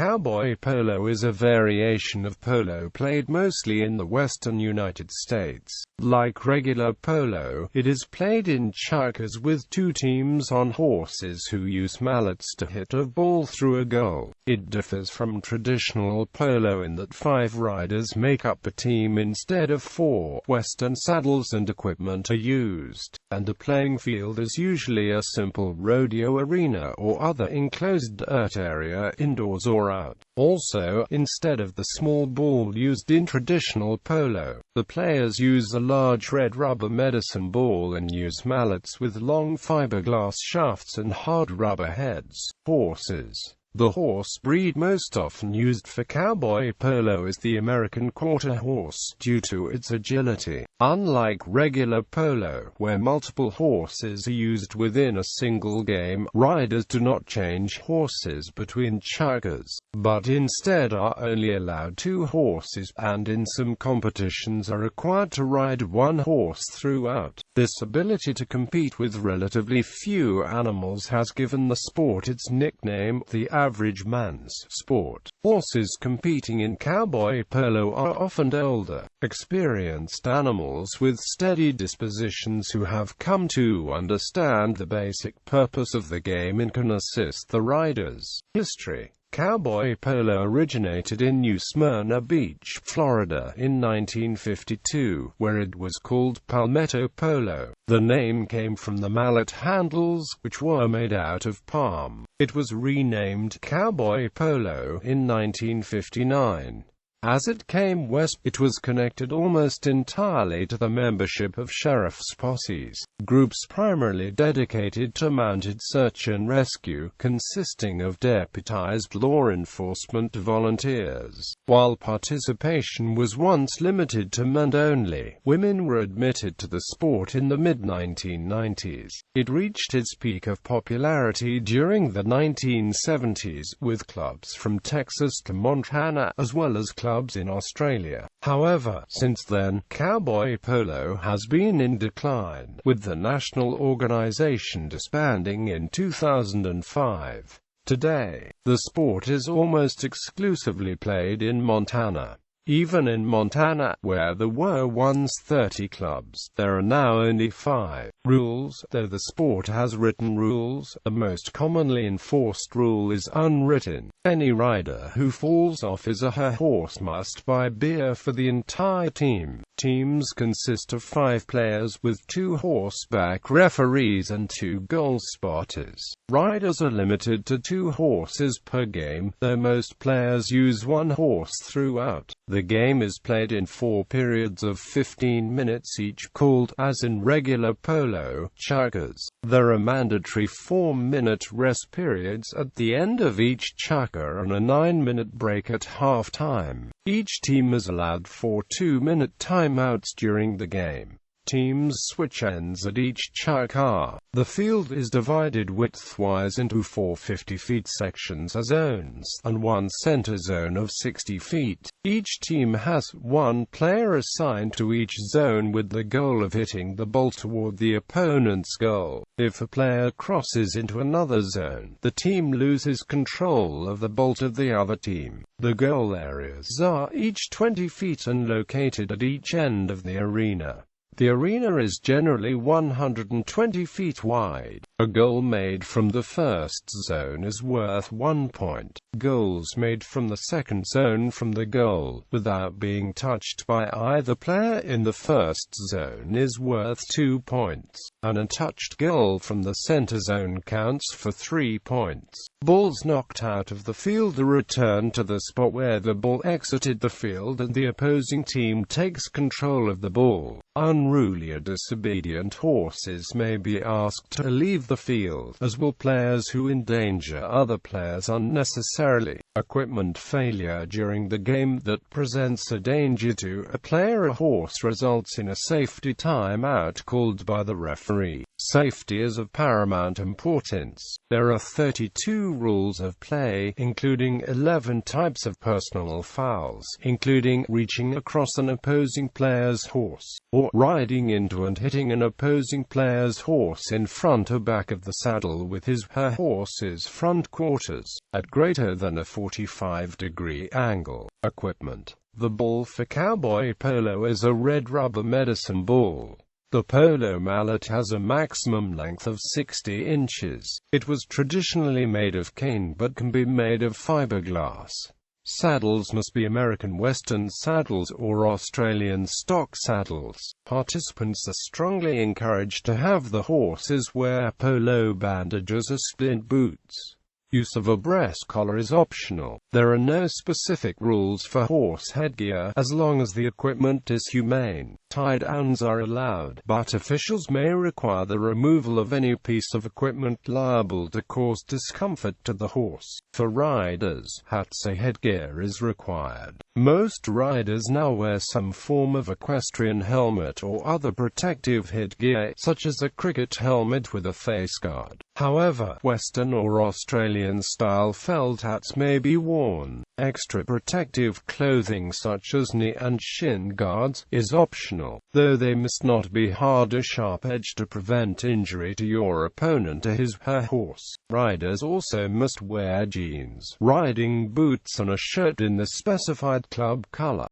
Cowboy polo is a variation of polo played mostly in the western United States. Like regular polo, it is played in checkers with two teams on horses who use mallets to hit a ball through a goal. It differs from traditional polo in that 5 riders make up a team instead of 4. Western saddles and equipment are used, and the playing field is usually a simple rodeo arena or other enclosed dirt area indoors or out. Also, instead of the small ball used in traditional polo, the players use a large red rubber medicine ball and use mallets with long fiberglass shafts and hard rubber heads. Horses. The horse breed most often used for cowboy polo is the American quarter horse due to its agility. Unlike regular polo, where multiple horses are used within a single game, riders do not change horses between checkers, but instead are only allowed 2 horses, and in some competitions are required to ride 1 horse throughout. This ability to compete with relatively few animals has given the sport its nickname, the average man's sport. Horses competing in cowboy polo are often older, experienced animals with steady dispositions who have come to understand the basic purpose of the game and can assist the riders. History. Cowboy polo originated in New Smyrna Beach, Florida, in 1952, where it was called palmetto polo. The name came from the mallet handles, which were made out of palm. It was renamed Cowboy polo in 1959. As it came west, it was connected almost entirely to the membership of sheriff's posses, groups primarily dedicated to mounted search and rescue, consisting of deputized law enforcement volunteers. While participation was once limited to men only, women were admitted to the sport in the mid-1990s. It reached its peak of popularity during the 1970s, with clubs from Texas to Montana, as well as clubs in Australia. However, since then, cowboy polo has been in decline, with the national organization disbanding in 2005. Today, the sport is almost exclusively played in Montana. Even in Montana, where there were once 30 clubs, there are now only 5. Rules. Though the sport has written rules, the most commonly enforced rule is unwritten. Any rider who falls off his or her horse must buy beer for the entire team. Teams consist of 5 players with 2 horseback referees and 2 goal spotters. Riders are limited to 2 horses per game, though most players use 1 horse throughout. The game is played in 4 periods of 15 minutes each, called, as in regular polo, checkers. There are mandatory 4-minute rest periods at the end of each checker and a 9-minute break at half-time. Each team is allowed 4 2-minute timeouts during the game. Teams switch ends at each checker. The field is divided widthwise into 4 50-feet sections as zones, and 1 center zone of 60 feet. Each team has 1 player assigned to each zone with the goal of hitting the ball toward the opponent's goal. If a player crosses into another zone, the team loses control of the ball to the other team. The goal areas are each 20 feet and located at each end of the arena. The arena is generally 120 feet wide. A goal made from the first zone is worth 1 point. Goals made from the second zone from the goal, without being touched by either player in the first zone, is worth 2 points. An untouched goal from the center zone counts for 3 points. Balls knocked out of the field are returned to the spot where the ball exited the field, and the opposing team takes control of the ball. Unruly or disobedient horses may be asked to leave the field, as will players who endanger other players unnecessarily. Equipment failure during the game that presents a danger to a player or horse results in a safety timeout called by the referee. referee. Safety is of paramount importance. There are 32 rules of play, including 11 types of personal fouls, including reaching across an opposing player's horse, or riding into and hitting an opposing player's horse in front or back of the saddle with his/her horse's front quarters, at greater than a 45-degree angle. Equipment. The ball for cowboy polo is a red rubber medicine ball. The polo mallet has a maximum length of 60 inches. It was traditionally made of cane but can be made of fiberglass. Saddles must be American Western saddles or Australian stock saddles. Participants are strongly encouraged to have the horses wear polo bandages or splint boots. Use of a breast collar is optional. There are no specific rules for horse headgear, as long as the equipment is humane. Tie-downs are allowed, but officials may require the removal of any piece of equipment liable to cause discomfort to the horse. For riders, hats or headgear is required. Most riders now wear some form of equestrian helmet or other protective headgear, such as a cricket helmet with a face guard. However, Western or Australian-style felt hats may be worn. Extra protective clothing such as knee and shin guards is optional, though they must not be hard or sharp-edged to prevent injury to your opponent or his/her horse. Riders also must wear jeans, riding boots and a shirt in the specified club color.